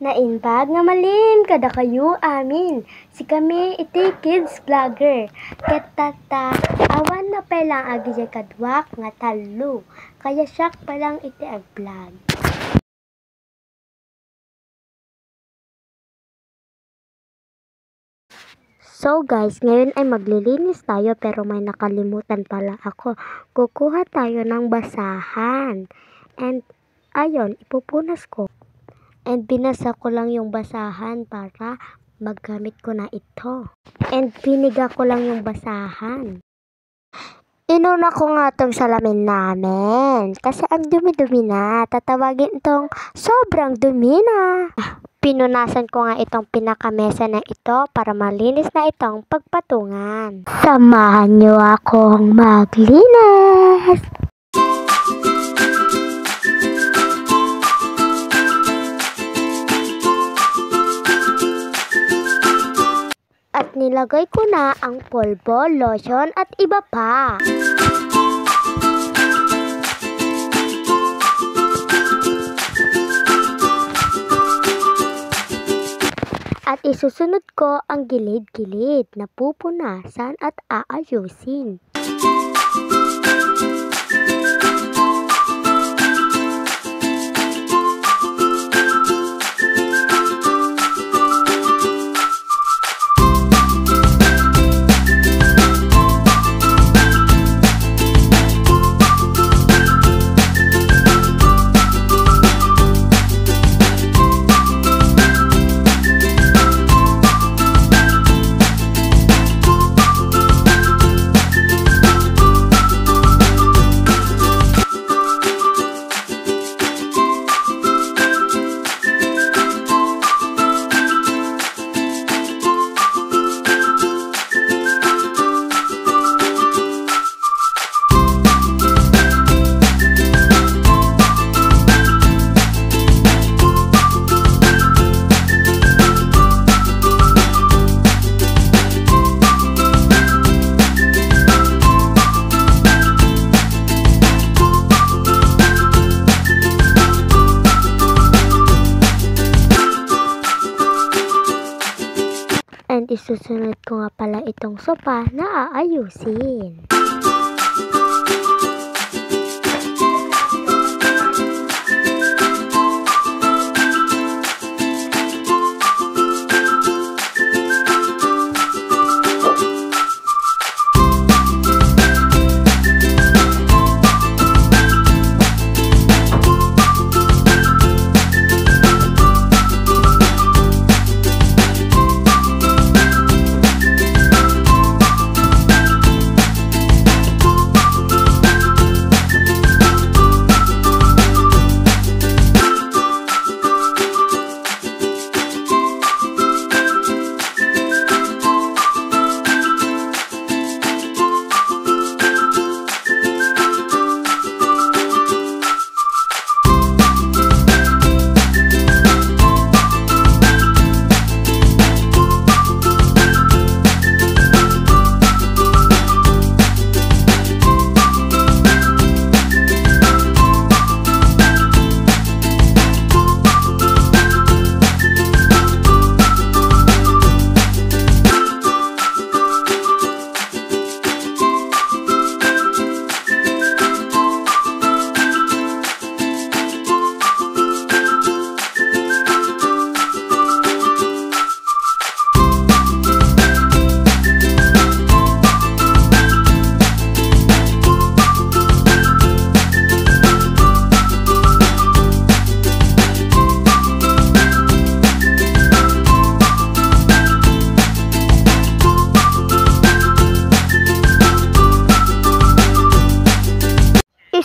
Nainbag nga malim kada kayo amin. Si kami iti kids vlogger. Ket tata awan na pelang agi jay kadwak nga talo. Kaya siyak palang iti ag vlog. So guys, ngayon ay maglilinis tayo pero may nakalimutan pala ako. Kukuha tayo ng basahan. And ayun, ipupunas ko. And binasa ko lang yung basahan para maggamit ko na ito. And piniga ko lang yung basahan. Inuna ko nga tong salamin namin. Kasi ang dumi-dumi na. Tatawagin itong sobrang dumi na. Pinunasan ko nga itong pinakamesa na ito para malinis na itong pagpatungan. Samahan niyo akong maglinis! At nilagay ko na ang polvo, lotion at iba pa. At isusunod ko ang gilid-gilid na pupunasan at aayusin. And isusunod ko nga pala itong sopa na aayusin.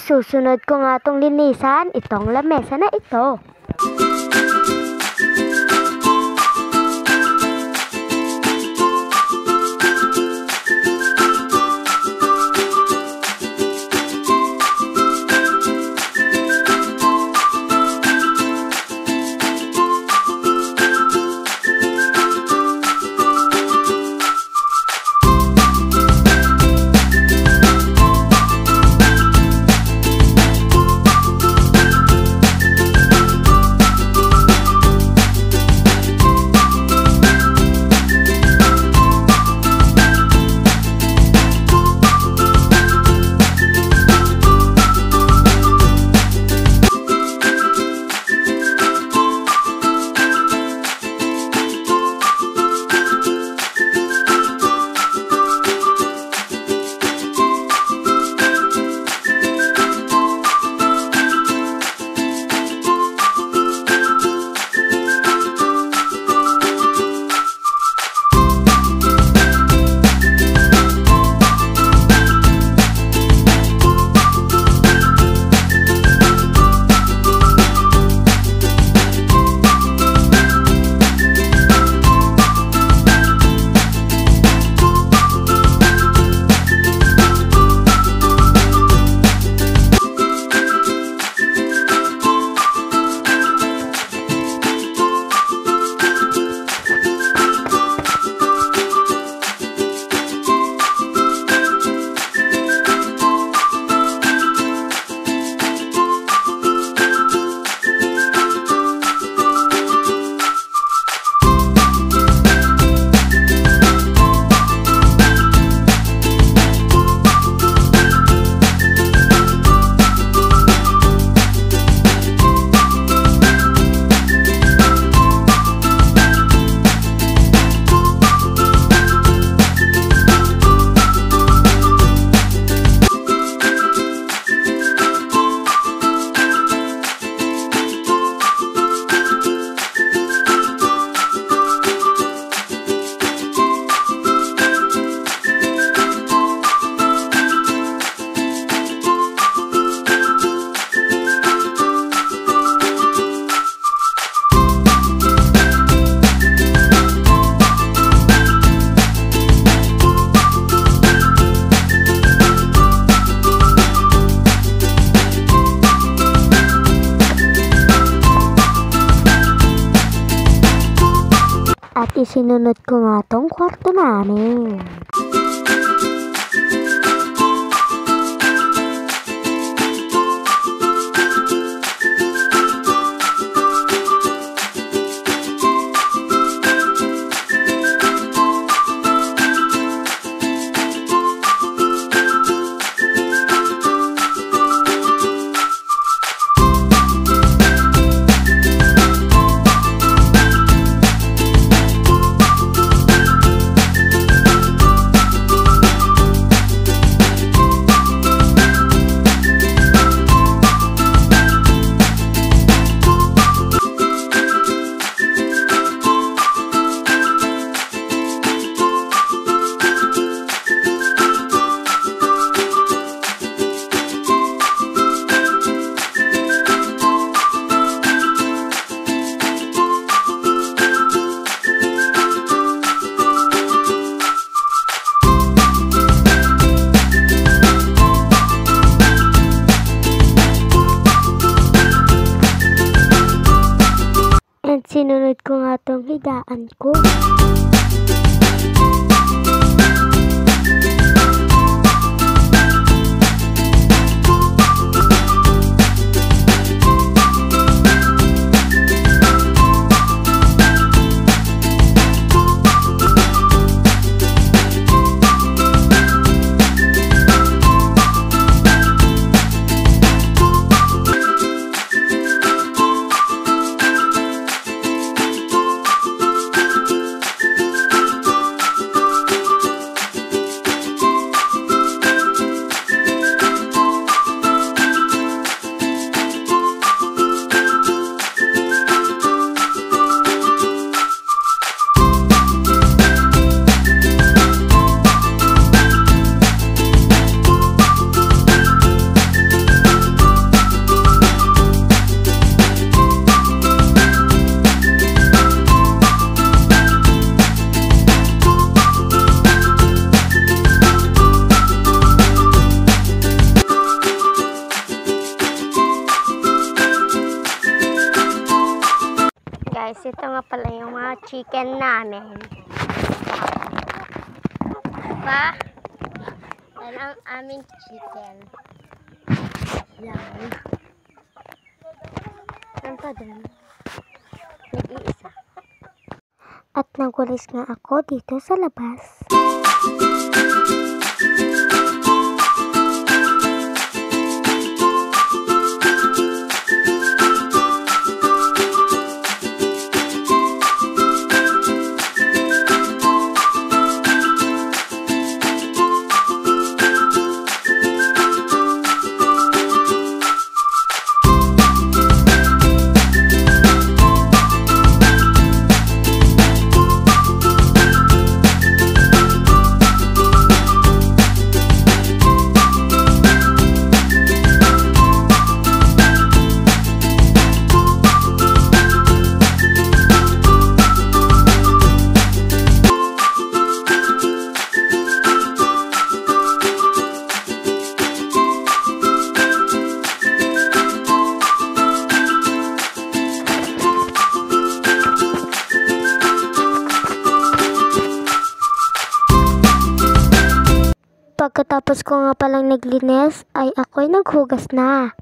Susunod ko nga itong linisan, itong lamesa na ito. At isinunod ko nga tong kwarto namin. And sinunod ko nga tong higaan ko. Guys, ito nga pala yung mga chicken namin. Diba? Yan ang aming chicken. Yan. Yan pa dun. Nag-iisa. At nagwalis nga ako dito sa labas. Pagkatapos ko nga palang naglinis, ay ako'y naghugas na.